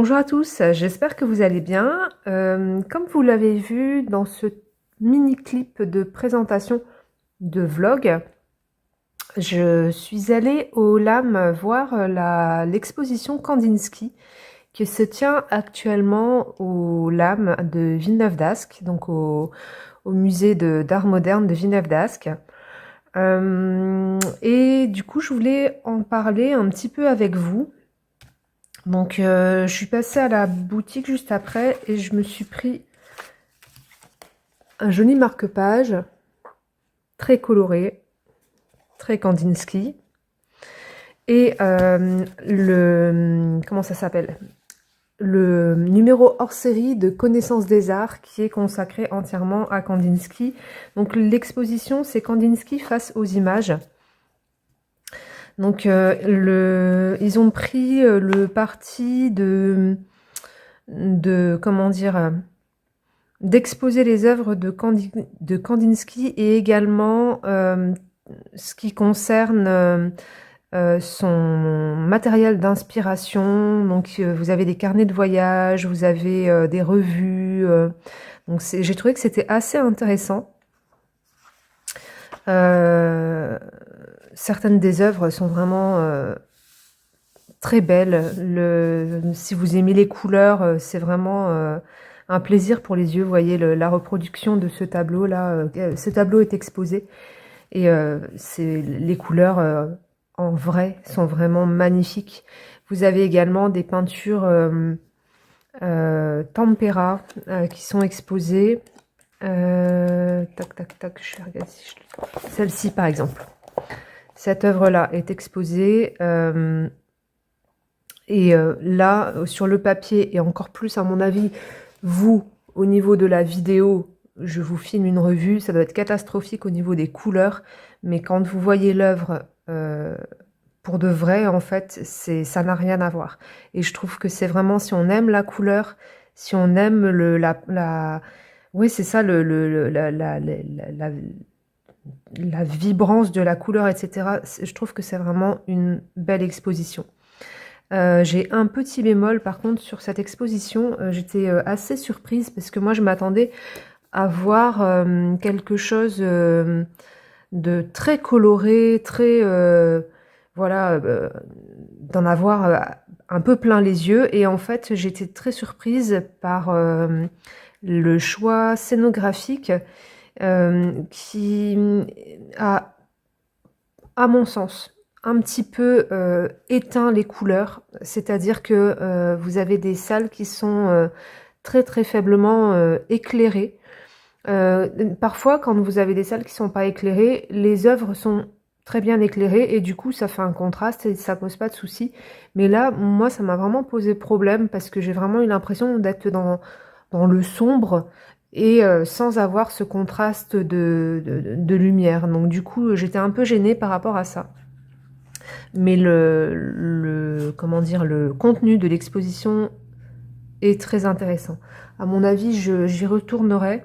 Bonjour à tous, j'espère que vous allez bien. Comme vous l'avez vu dans ce mini clip de présentation de vlog, je suis allée au LAM voir l'exposition Kandinsky qui se tient actuellement au LAM de Villeneuve-d'Ascq, donc au musée d'art moderne de Villeneuve-d'Ascq. Et du coup, je voulais en parler un petit peu avec vous. Donc, je suis passée à la boutique juste après et je me suis pris un joli marque-page, très coloré, très Kandinsky. Et comment ça s'appelle? Le numéro hors série de Connaissance des Arts qui est consacré entièrement à Kandinsky. Donc, l'exposition, c'est Kandinsky face aux images. Donc, ils ont pris le parti comment dire, d'exposer les œuvres de Kandinsky et également ce qui concerne son matériel d'inspiration. Donc, vous avez des carnets de voyage, vous avez des revues. Donc, j'ai trouvé que c'était assez intéressant. Certaines des œuvres sont vraiment très belles. Si vous aimez les couleurs, c'est vraiment un plaisir pour les yeux. Vous voyez la reproduction de ce tableau-là. Ce tableau est exposé et les couleurs en vrai sont vraiment magnifiques. Vous avez également des peintures tempera qui sont exposées. Tac, tac, tac, je vais regarder si je... Celle-ci, par exemple. Cette œuvre-là est exposée. Là, sur le papier, et encore plus à mon avis, vous, au niveau de la vidéo, je vous filme une revue, ça doit être catastrophique au niveau des couleurs, mais quand vous voyez l'œuvre pour de vrai, en fait, ça n'a rien à voir. Et je trouve que c'est vraiment, si on aime la couleur, si on aime oui, c'est ça, la vibrance de la couleur, etc., je trouve que c'est vraiment une belle exposition. J'ai un petit bémol par contre sur cette exposition, j'étais assez surprise parce que moi je m'attendais à voir quelque chose de très coloré, très voilà, d'en avoir un peu plein les yeux, et en fait j'étais très surprise par le choix scénographique qui a, à mon sens, un petit peu éteint les couleurs, c'est-à-dire que vous avez des salles qui sont très très faiblement éclairées. Parfois, quand vous avez des salles qui sont pas éclairées, les œuvres sont très bien éclairées et du coup ça fait un contraste et ça pose pas de souci. Mais là, moi, ça m'a vraiment posé problème parce que j'ai vraiment eu l'impression d'être dans le sombre et sans avoir ce contraste de lumière. Donc du coup, j'étais un peu gênée par rapport à ça. Mais comment dire, le contenu de l'exposition est très intéressant. À mon avis, j'y retournerai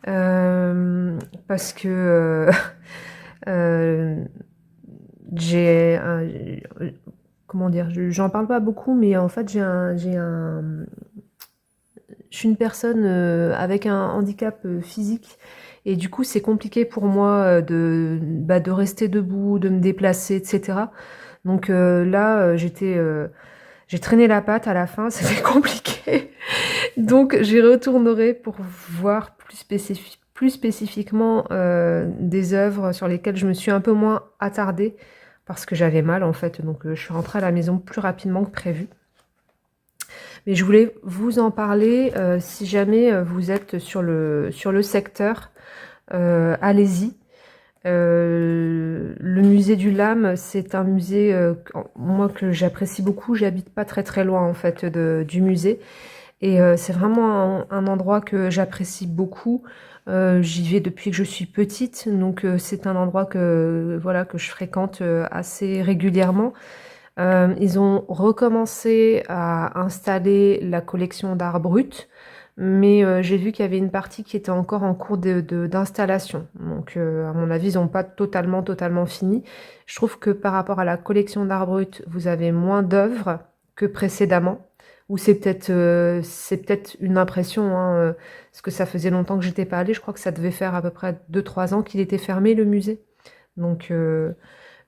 parce que j'ai comment dire, j'en parle pas beaucoup, mais en fait je suis une personne avec un handicap physique. Et du coup, c'est compliqué pour moi de rester debout, de me déplacer, etc. Donc là, j'ai traîné la patte à la fin, c'était compliqué. Donc j'y retournerai pour voir plus spécifiquement des œuvres sur lesquelles je me suis un peu moins attardée parce que j'avais mal en fait. Donc je suis rentrée à la maison plus rapidement que prévu. Mais je voulais vous en parler si jamais vous êtes sur le secteur, allez-y. Le musée du LAM, c'est un musée moi que j'apprécie beaucoup. J'habite pas très très loin en fait du musée et c'est vraiment un endroit que j'apprécie beaucoup. J'y vais depuis que je suis petite, donc c'est un endroit que voilà que je fréquente assez régulièrement. Ils ont recommencé à installer la collection d'art brut, mais j'ai vu qu'il y avait une partie qui était encore en cours d'installation. Donc, à mon avis, ils n'ont pas totalement fini. Je trouve que par rapport à la collection d'art brut, vous avez moins d'œuvres que précédemment, ou c'est peut-être une impression, hein, parce que ça faisait longtemps que j'étais pas allée. Je crois que ça devait faire à peu près 2-3 ans qu'il était fermé, le musée. Donc,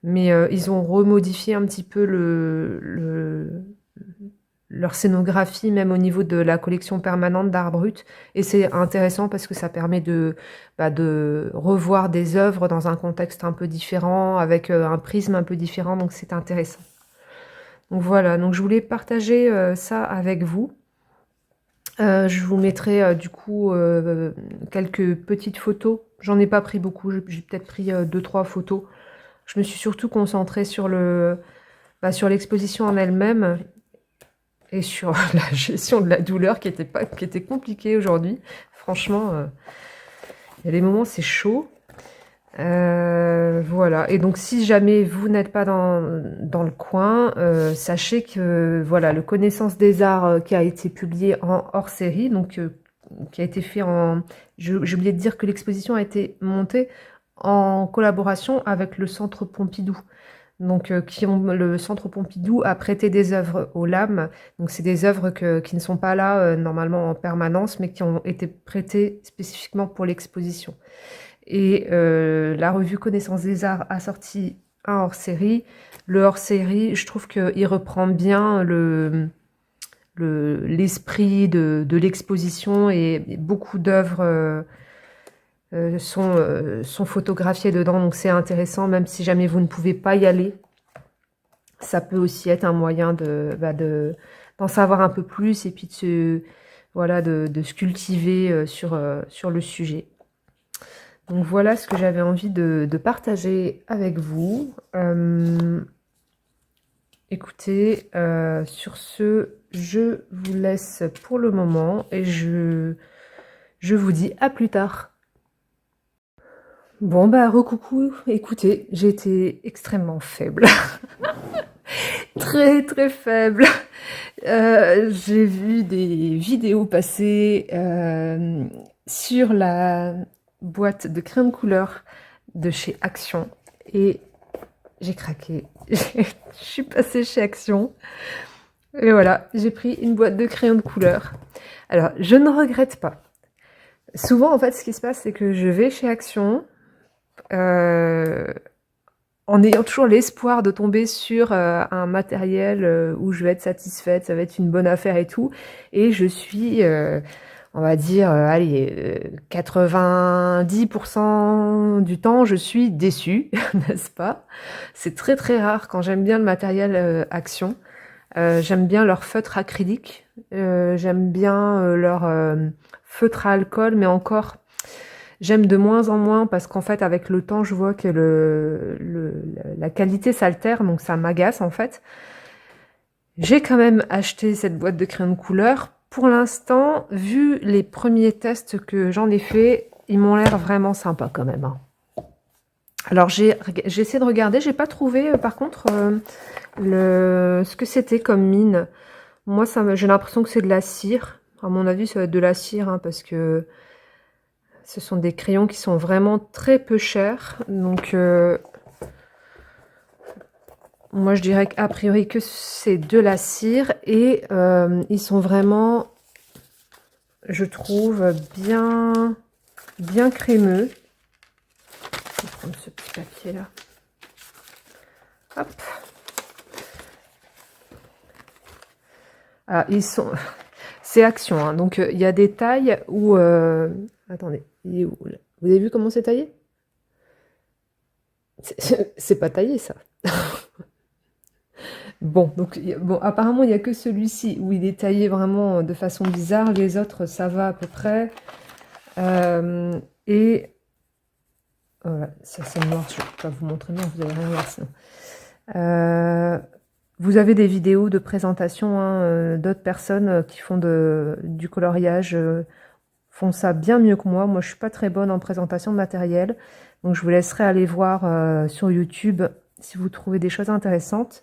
mais ils ont remodifié un petit peu leur scénographie, même au niveau de la collection permanente d'art brut. Et c'est intéressant parce que ça permet de revoir des œuvres dans un contexte un peu différent, avec un prisme un peu différent, donc c'est intéressant. Donc voilà, donc je voulais partager ça avec vous. Je vous mettrai du coup quelques petites photos. J'en ai pas pris beaucoup, j'ai peut-être pris 2-3 photos. Je me suis surtout concentrée sur sur l'exposition en elle-même et sur la gestion de la douleur qui était compliquée aujourd'hui. Franchement, il y a des moments c'est chaud. Voilà. Et donc si jamais vous n'êtes pas dans le coin, sachez que voilà, le Connaissance des Arts qui a été publié en hors-série, donc qui a été fait j'ai oublié de dire que l'exposition a été montée en collaboration avec le Centre Pompidou. Donc, le Centre Pompidou a prêté des œuvres au LAM. Donc, c'est des œuvres qui ne sont pas là normalement en permanence, mais qui ont été prêtées spécifiquement pour l'exposition. Et la revue Connaissance des Arts a sorti un hors-série. Le hors-série, je trouve qu'il reprend bien l'esprit de l'exposition, et beaucoup d'œuvres sont photographiées dedans, donc c'est intéressant, même si jamais vous ne pouvez pas y aller. Ça peut aussi être un moyen d'en savoir un peu plus et puis de se cultiver sur le sujet. Donc voilà ce que j'avais envie de partager avec vous. Écoutez, sur ce, je vous laisse pour le moment et je vous dis à plus tard. Bon bah recoucou, écoutez, j'ai été extrêmement faible. Très très faible. J'ai vu des vidéos passer sur la boîte de crayons de couleur de chez Action et j'ai craqué. Je suis passée chez Action et voilà, j'ai pris une boîte de crayons de couleur. Alors, je ne regrette pas. Souvent, en fait, ce qui se passe, c'est que je vais chez Action en ayant toujours l'espoir de tomber sur un matériel où je vais être satisfaite, ça va être une bonne affaire et tout. Et je suis, on va dire, 90% du temps, je suis déçue, n'est-ce pas? C'est très très rare quand j'aime bien le matériel Action. J'aime bien leur feutre acrylique, j'aime bien leur feutre à alcool, mais encore... J'aime de moins en moins parce qu'en fait, avec le temps, je vois que la qualité s'altère, donc ça m'agace en fait. J'ai quand même acheté cette boîte de crayons de couleur. Pour l'instant, vu les premiers tests que j'en ai fait, ils m'ont l'air vraiment sympas quand même. Hein. Alors j'ai essayé de regarder, j'ai pas trouvé par contre ce que c'était comme mine. Moi, j'ai l'impression que c'est de la cire. À mon avis, ça va être de la cire hein, parce que ce sont des crayons qui sont vraiment très peu chers. Donc, moi, je dirais qu'a priori que c'est de la cire. Et ils sont vraiment, je trouve, bien crémeux. Je vais prendre ce petit papier-là. Hop. Ah, ils sont... C'est Action. Hein. Donc, il y a des tailles où... Attendez. Il est où, là? Vous avez vu comment c'est taillé? C'est pas taillé ça. Bon, donc bon, apparemment il n'y a que celui-ci où il est taillé vraiment de façon bizarre. Les autres ça va à peu près. Et voilà, ça c'est noir. Je ne vais pas vous montrer non, vous n'allez rien voir sinon. Vous avez des vidéos de présentation hein, d'autres personnes qui font du coloriage. Font ça bien mieux que moi. Moi, je suis pas très bonne en présentation de matériel. Donc, je vous laisserai aller voir sur YouTube si vous trouvez des choses intéressantes.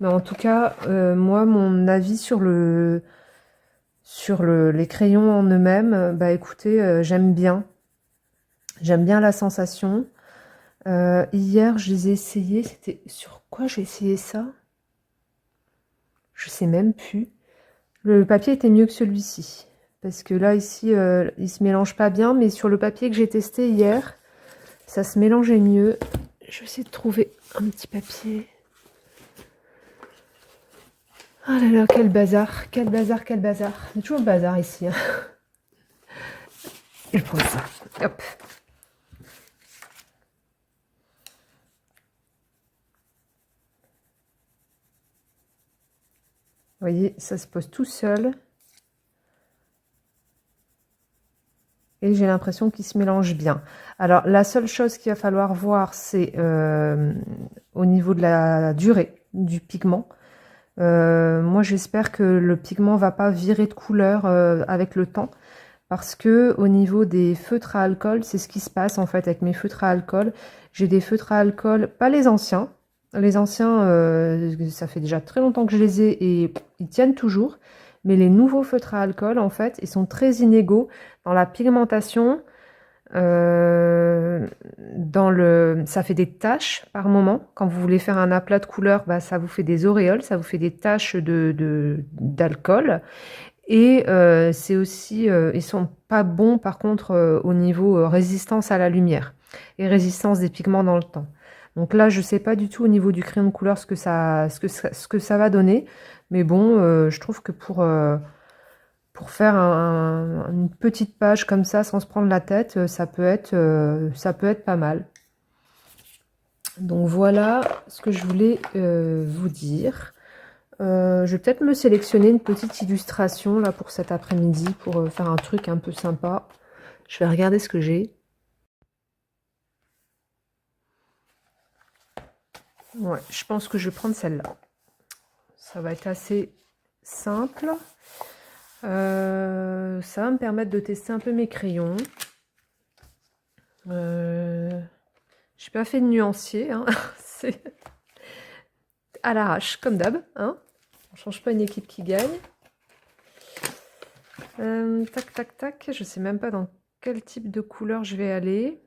Mais en tout cas, moi, mon avis sur les crayons en eux-mêmes, bah écoutez, j'aime bien. J'aime bien la sensation. Hier, je les ai essayés. C'était sur quoi j'ai essayé ça? Je sais même plus. Le papier était mieux que celui-ci. Parce que là, ici, il se mélange pas bien. Mais sur le papier que j'ai testé hier, ça se mélangeait mieux. Je vais essayer de trouver un petit papier. Ah là là, quel bazar, quel bazar, quel bazar. C'est toujours le bazar ici. Hein. Je prends ça. Hop. Vous voyez, ça se pose tout seul. Et j'ai l'impression qu'il se mélange bien. Alors, la seule chose qu'il va falloir voir, c'est au niveau de la durée du pigment. Moi, j'espère que le pigment va pas virer de couleur avec le temps. Parce que au niveau des feutres à alcool, c'est ce qui se passe en fait avec mes feutres à alcool. J'ai des feutres à alcool, pas les anciens. Les anciens, ça fait déjà très longtemps que je les ai et ils tiennent toujours. Mais les nouveaux feutres à alcool, en fait, ils sont très inégaux dans la pigmentation. Ça fait des taches par moment. Quand vous voulez faire un aplat de couleur, bah, ça vous fait des auréoles, ça vous fait des taches d'alcool. Et c'est aussi, ils sont pas bons par contre au niveau résistance à la lumière et résistance des pigments dans le temps. Donc là, je sais pas du tout au niveau du crayon de couleur ce que ça va donner, mais bon, je trouve que pour faire une petite page comme ça sans se prendre la tête, ça peut être pas mal. Donc voilà ce que je voulais vous dire. Je vais peut-être me sélectionner une petite illustration là pour cet après-midi pour faire un truc un peu sympa. Je vais regarder ce que j'ai. Ouais, je pense que je vais prendre celle-là. Ça va être assez simple. Ça va me permettre de tester un peu mes crayons. Je n'ai pas fait de nuancier. Hein. C'est à l'arrache, comme d'hab. Hein. On ne change pas une équipe qui gagne. Tac, tac, tac. Je ne sais même pas dans quel type de couleur je vais aller.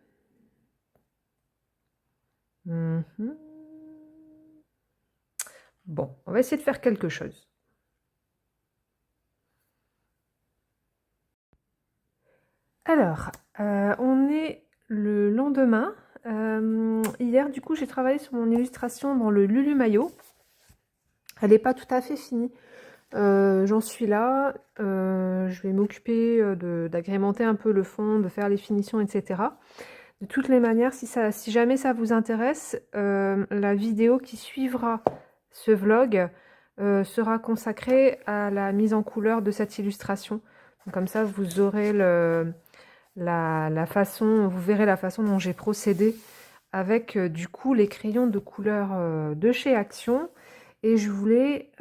Bon, on va essayer de faire quelque chose. Alors, on est le lendemain. Hier, du coup, j'ai travaillé sur mon illustration dans le Lulu Maillot. Elle n'est pas tout à fait finie. J'en suis là. Je vais m'occuper d'agrémenter un peu le fond, de faire les finitions, etc. De toutes les manières, si jamais ça vous intéresse, la vidéo qui suivra ce vlog sera consacrée à la mise en couleur de cette illustration. Donc, comme ça, vous aurez la façon, vous verrez la façon dont j'ai procédé avec du coup les crayons de couleur de chez Action. Et je voulais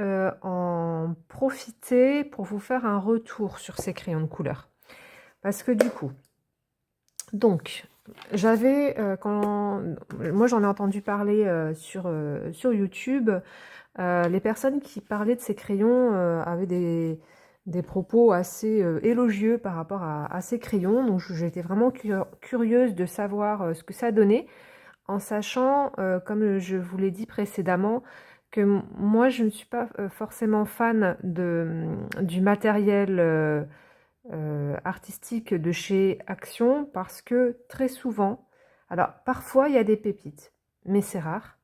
en profiter pour vous faire un retour sur ces crayons de couleur. Parce que du coup, donc, j'avais, moi j'en ai entendu parler sur YouTube, les personnes qui parlaient de ces crayons avaient des propos assez élogieux par rapport à ces crayons. Donc j'étais vraiment curieuse de savoir ce que ça donnait, en sachant, comme je vous l'ai dit précédemment, que moi je ne suis pas forcément fan du matériel artistique de chez Action, parce que très souvent, alors parfois il y a des pépites, mais c'est rare.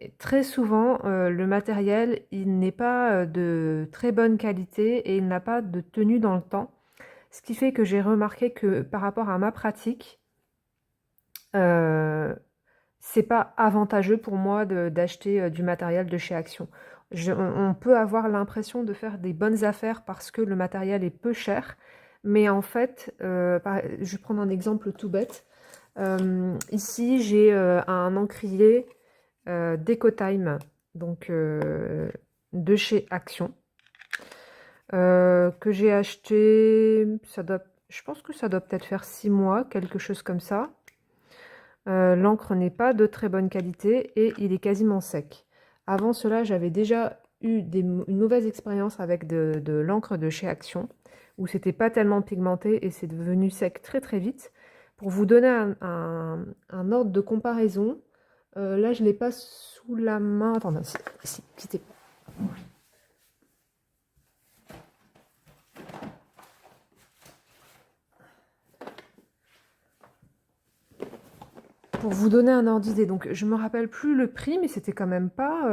Et très souvent, le matériel, il n'est pas de très bonne qualité et il n'a pas de tenue dans le temps. Ce qui fait que j'ai remarqué que par rapport à ma pratique, c'est pas avantageux pour moi d'acheter du matériel de chez Action. On peut avoir l'impression de faire des bonnes affaires parce que le matériel est peu cher, mais en fait, je vais prendre un exemple tout bête. Ici, j'ai un encrier Decotime, donc de chez Action, que j'ai acheté, je pense que ça doit peut-être faire 6 mois, quelque chose comme ça. L'encre n'est pas de très bonne qualité et il est quasiment sec. Avant cela, j'avais déjà eu une mauvaise expérience avec de l'encre de chez Action, où c'était pas tellement pigmenté et c'est devenu sec très très vite. Pour vous donner un ordre de comparaison, là je ne l'ai pas sous la main. Attendez, si, quittez pas. Pour vous donner un ordre d'idée, donc je me rappelle plus le prix, mais c'était quand même pas...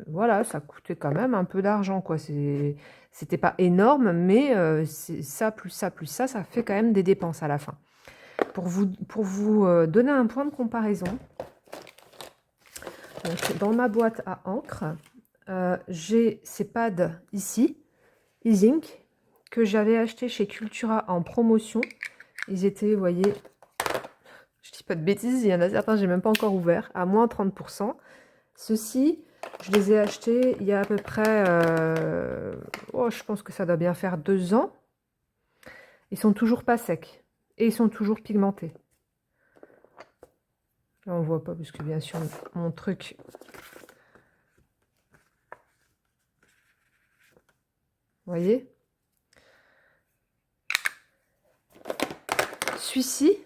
voilà, ça coûtait quand même un peu d'argent, quoi. C'était pas énorme, mais ça, plus ça, plus ça fait quand même des dépenses à la fin. Pour vous donner un point de comparaison, donc, dans ma boîte à encre, j'ai ces pads ici, E-Ink, que j'avais acheté chez Cultura en promotion. Ils étaient, vous voyez, je dis pas de bêtises, il y en a certains, j'ai même pas encore ouvert, à moins 30%. Ceux-ci, je les ai achetés il y a à peu près, oh, je pense que ça doit bien faire 2 ans. Ils sont toujours pas secs et ils sont toujours pigmentés. Là, on voit pas parce que bien sûr, mon truc... Vous voyez? Celui-ci,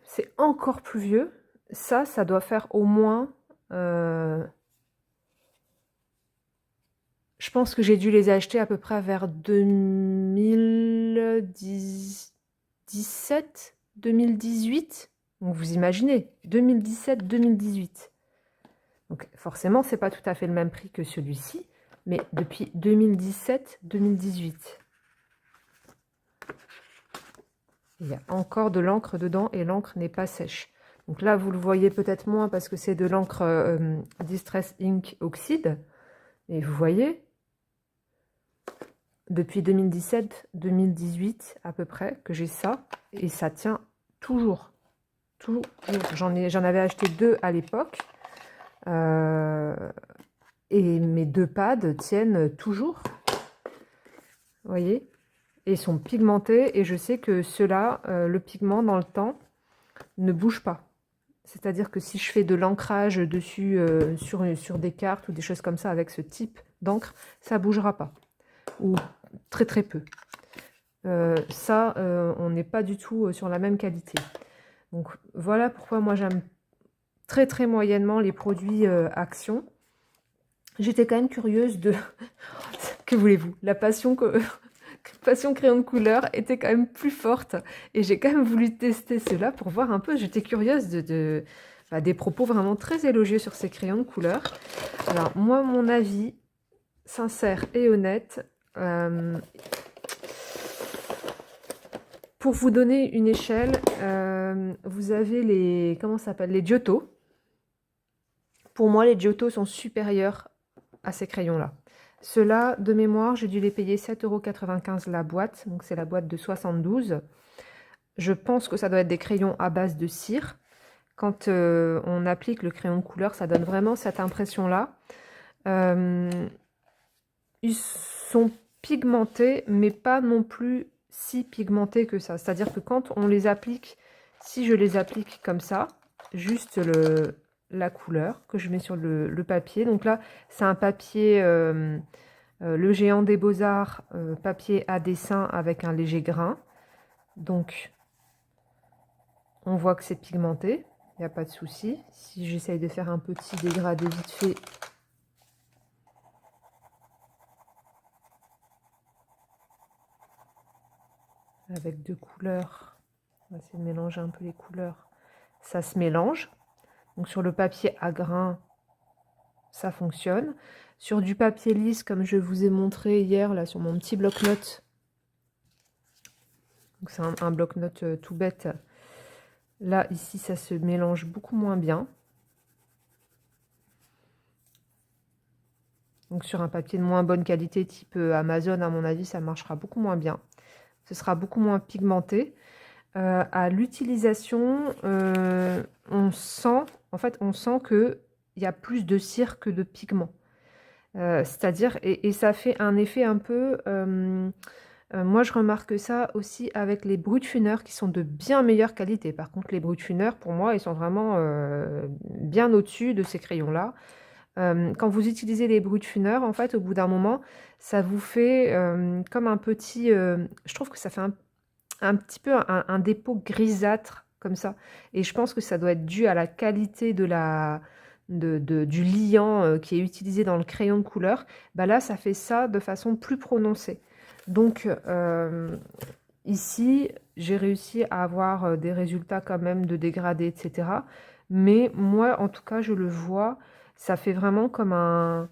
c'est encore plus vieux. Ça doit faire au moins... je pense que j'ai dû les acheter à peu près vers 2017, 2018. Donc vous imaginez, 2017-2018. Donc forcément, c'est pas tout à fait le même prix que celui-ci, mais depuis 2017-2018. Il y a encore de l'encre dedans et l'encre n'est pas sèche. Donc là, vous le voyez peut-être moins parce que c'est de l'encre Distress Ink Oxide. Et vous voyez, depuis 2017-2018 à peu près, que j'ai ça. Et ça tient toujours. Toujours. J'en avais acheté 2 à l'époque. Et mes 2 pads tiennent toujours. Vous voyez? Et ils sont pigmentés. Et je sais que ceux-là, le pigment dans le temps, ne bouge pas. C'est-à-dire que si je fais de l'ancrage dessus sur des cartes ou des choses comme ça avec ce type d'encre, ça ne bougera pas. Ou très très peu. On n'est pas du tout sur la même qualité. Donc voilà pourquoi moi j'aime très très moyennement les produits Action. J'étais quand même curieuse de... que voulez-vous? La passion crayon de couleur était quand même plus forte. Et j'ai quand même voulu tester cela pour voir un peu. J'étais curieuse des propos vraiment très élogieux sur ces crayons de couleur. Alors moi, mon avis sincère et honnête... pour vous donner une échelle, vous avez les... comment ça s'appelle? Les Giotto. Pour moi, les Giotto sont supérieurs à ces crayons-là. Ceux-là, de mémoire, j'ai dû les payer 7,95 € la boîte. Donc, c'est la boîte de 72. Je pense que ça doit être des crayons à base de cire. Quand on applique le crayon de couleur, ça donne vraiment cette impression-là. Ils sont pigmentés, mais pas non plus si pigmentés que ça. C'est-à-dire que quand on les applique, si je les applique comme ça, juste la couleur que je mets sur le papier. Donc là, c'est un papier, le géant des beaux-arts, papier à dessin avec un léger grain. Donc, on voit que c'est pigmenté, il n'y a pas de souci. Si j'essaye de faire un petit dégradé vite fait, avec 2 couleurs, on va essayer de mélanger un peu les couleurs, ça se mélange. Donc sur le papier à grains, ça fonctionne. Sur du papier lisse, comme je vous ai montré hier, là, sur mon petit bloc-notes, donc c'est un bloc-notes tout bête, là, ici, ça se mélange beaucoup moins bien. Donc sur un papier de moins bonne qualité, type Amazon, à mon avis, ça marchera beaucoup moins bien. Ce sera beaucoup moins pigmenté. À l'utilisation, on sent qu'il y a plus de cire que de pigment. C'est-à-dire, et ça fait un effet un peu... moi, je remarque ça aussi avec les Brutfuner qui sont de bien meilleure qualité. Par contre, les Brutfuner, pour moi, ils sont vraiment bien au-dessus de ces crayons-là. Quand vous utilisez les Brutfuner, en fait, au bout d'un moment, ça vous fait comme un petit... je trouve que ça fait un petit peu un dépôt grisâtre, comme ça. Et je pense que ça doit être dû à la qualité du liant qui est utilisé dans le crayon de couleur. Bah là, ça fait ça de façon plus prononcée. Donc, ici, j'ai réussi à avoir des résultats quand même de dégradé, etc. Mais moi, en tout cas, je le vois, ça fait vraiment comme un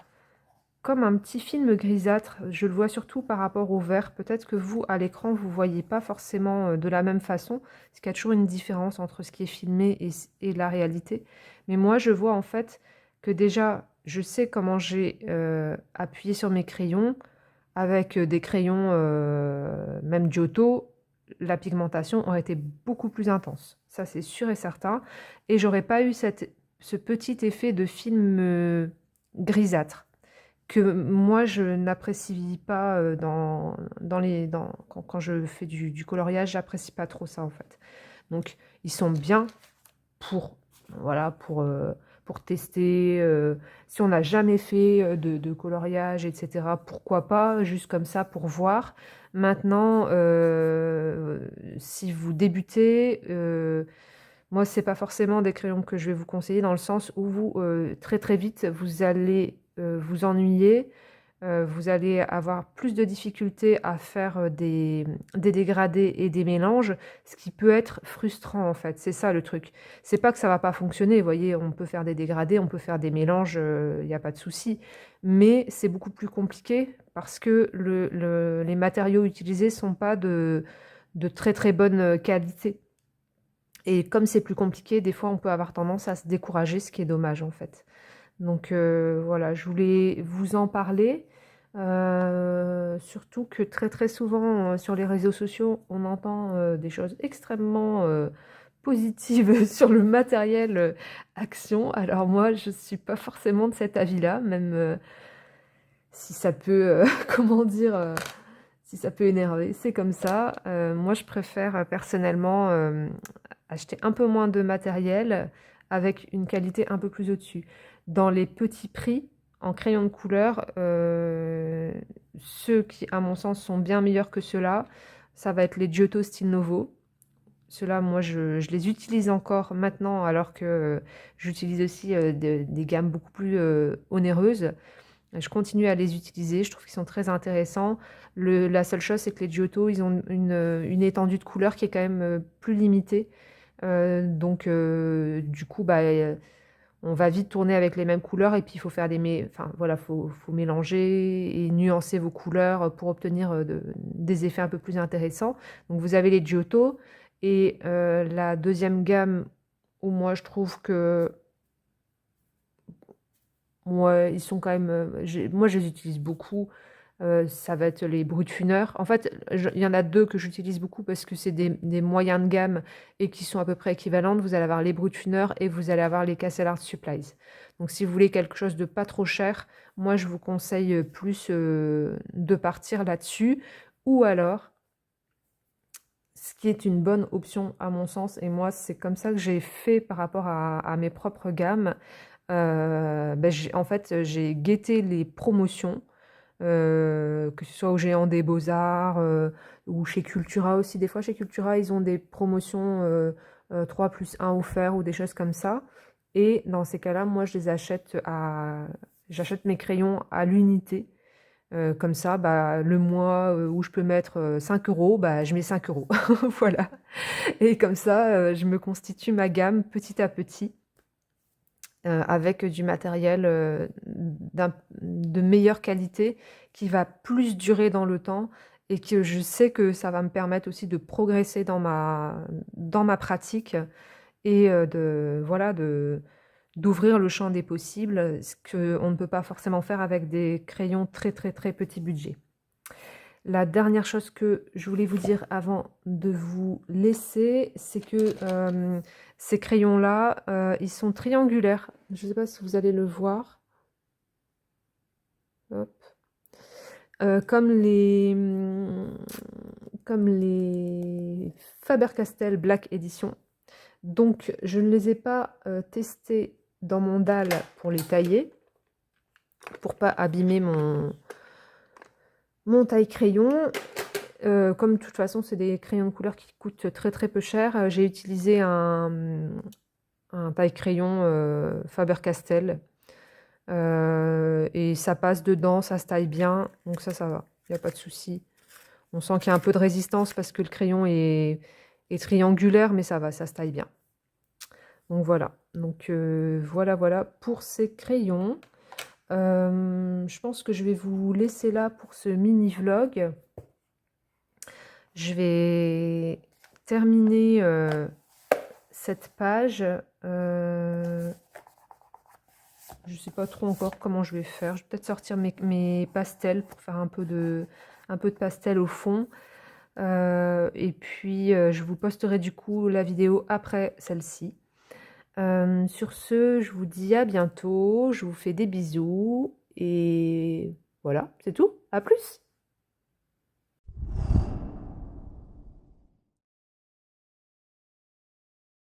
petit film grisâtre. Je le vois surtout par rapport au vert. Peut-être que vous, à l'écran, vous voyez pas forcément de la même façon, parce qu'il y a toujours une différence entre ce qui est filmé et la réalité. Mais moi, je vois en fait que déjà, je sais comment j'ai appuyé sur mes crayons. Avec des crayons, même Giotto, la pigmentation aurait été beaucoup plus intense. Ça, c'est sûr et certain. Et j'aurais pas eu ce petit effet de film grisâtre que moi je n'apprécie pas quand je fais du coloriage, j'apprécie pas trop ça en fait. Donc ils sont bien pour, voilà, pour tester. Si on n'a jamais fait de coloriage, etc., pourquoi pas, juste comme ça pour voir. Maintenant, si vous débutez, moi, c'est pas forcément des crayons que je vais vous conseiller dans le sens où vous, très très vite, vous allez vous ennuyer, vous allez avoir plus de difficultés à faire des dégradés et des mélanges, ce qui peut être frustrant en fait. C'est ça le truc. C'est pas que ça va pas fonctionner, vous voyez, on peut faire des dégradés, on peut faire des mélanges, il n'y a pas de souci. Mais c'est beaucoup plus compliqué parce que les matériaux utilisés sont pas de très très bonne qualité. Et comme c'est plus compliqué, des fois on peut avoir tendance à se décourager, ce qui est dommage en fait. Donc voilà, je voulais vous en parler. Surtout que très très souvent sur les réseaux sociaux, on entend des choses extrêmement positives sur le matériel Action. Alors moi, je suis pas forcément de cet avis-là, même si ça peut, comment dire, si ça peut énerver, c'est comme ça. Moi, je préfère personnellement acheter un peu moins de matériel avec une qualité un peu plus au-dessus. Dans les petits prix, en crayon de couleur, ceux qui, à mon sens, sont bien meilleurs que ceux-là, ça va être les Giotto Style Novo. Ceux-là, moi, je les utilise encore maintenant, alors que j'utilise aussi des gammes beaucoup plus onéreuses. Je continue à les utiliser, je trouve qu'ils sont très intéressants. La seule chose, c'est que les Giotto, ils ont une étendue de couleurs qui est quand même plus limitée. Donc, du coup, bah, on va vite tourner avec les mêmes couleurs et puis il faut faire enfin, voilà, faut mélanger et nuancer vos couleurs pour obtenir des effets un peu plus intéressants. Donc, vous avez les Giotto et la deuxième gamme où moi je trouve que moi, ils sont quand même. Moi, je les utilise beaucoup. Ça va être les Brutfunner. En fait, il y en a deux que j'utilise beaucoup parce que c'est des moyens de gamme et qui sont à peu près équivalentes. Vous allez avoir les Brutfunner et vous allez avoir les Castle Art Supplies. Donc, si vous voulez quelque chose de pas trop cher, moi, je vous conseille plus de partir là-dessus. Ou alors, ce qui est une bonne option à mon sens, et moi, c'est comme ça que j'ai fait par rapport à mes propres gammes. Ben, en fait, j'ai guetté les promotions, que ce soit au Géant des Beaux-Arts ou chez Cultura aussi. Des fois, chez Cultura, ils ont des promotions 3 plus 1 offert ou des choses comme ça. Et dans ces cas-là, moi, j'achète mes crayons à l'unité. Comme ça, bah, le mois où je peux mettre 5 euros, bah, je mets 5 euros. Voilà. Et comme ça, je me constitue ma gamme petit à petit avec du matériel de meilleure qualité qui va plus durer dans le temps et que je sais que ça va me permettre aussi de progresser dans ma pratique et voilà, d'ouvrir le champ des possibles, ce qu'on ne peut pas forcément faire avec des crayons très très très petit budget. La dernière chose que je voulais vous dire avant de vous laisser, c'est que ces crayons-là, ils sont triangulaires. Je ne sais pas si vous allez le voir. Hop. Comme les Faber-Castell Black Edition. Donc, je ne les ai pas testés dans mon dalle pour les tailler, pour pas abîmer mon taille-crayon. Comme de toute façon, c'est des crayons de couleur qui coûtent très très peu cher, j'ai utilisé un taille-crayon Faber-Castell. Et ça passe dedans, ça se taille bien, donc ça va, il n'y a pas de souci. On sent qu'il y a un peu de résistance parce que le crayon est triangulaire, mais ça va, ça se taille bien. Donc voilà. Donc voilà pour ces crayons. Je pense que je vais vous laisser là pour ce mini vlog. Je vais terminer cette page. Je sais pas trop encore comment je vais faire. Je vais peut-être sortir mes pastels pour faire un peu de pastel au fond. Et puis, je vous posterai du coup la vidéo après celle-ci. Sur ce, je vous dis à bientôt. Je vous fais des bisous. Et voilà, c'est tout. À plus!